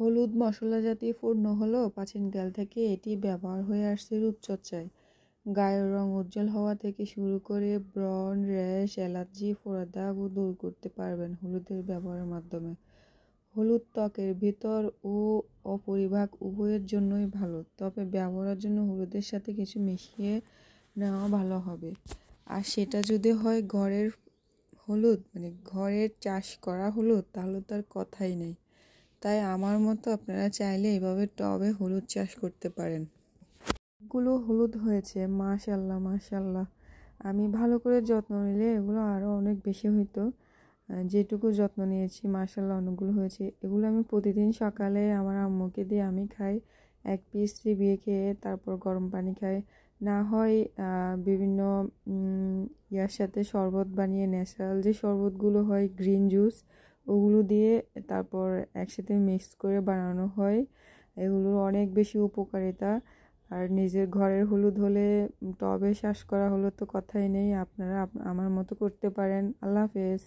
হলুদ মশলা জাতীয় পণ্য হলো প্রাচীনকাল থেকে এটি ব্যবহার হয়ে আসছে রূপচর্চায়। গায়ের রং উজ্জ্বল হওয়া থেকে শুরু করে ব্রণ, র্যাশ, অ্যালার্জি, ফোড়া দাগও দূর করতে পারবেন হলুদের ব্যবহারের মাধ্যমে। হলুদ ত্বকের ভিতর ও অপরিপাক উভয়ের জন্যই ভালো, তবে ব্যবহারের জন্য হলুদের সাথে কিছু মিশিয়ে নেওয়া ভালো হবে। আর সেটা যদি হয় ঘরের হলুদ, মানে ঘরের চাষ করা হলুদ, তাহলে তার কথাই নেই। তাই আমার মতো আপনারা চাইলে এভাবে টবে হলুদ চাষ করতে পারেন। এগুলো হলুদ হয়েছে, মাশাল্লাহ মাশাল্লাহ। আমি ভালো করে যত্ন নিলে এগুলো আরও অনেক বেশি হইতো। যেটুকু যত্ন নিয়েছি মাশাল্লাহ অনেকগুলো হয়েছে। এগুলো আমি প্রতিদিন সকালে আমার আম্মুকে দিয়ে আমি খাই, এক পিস চিবিয়ে খেয়ে তারপর গরম পানি খাই। না হয় বিভিন্ন ইয়ার সাথে শরবত বানিয়ে, ন্যাচারাল যে শরবতগুলো হয় গ্রিন জুস, ওগুলো দিয়ে তারপর একসাথে মিক্স করে বানানো হয়। এগুলোর অনেক বেশি উপকারিতা। আর নিজের ঘরের হলুদ হলে, টবে চাষ করা হলো তো কথাই নেই। আপনারা আমার মতো করতে পারেন। আল্লাহ হাফেজ।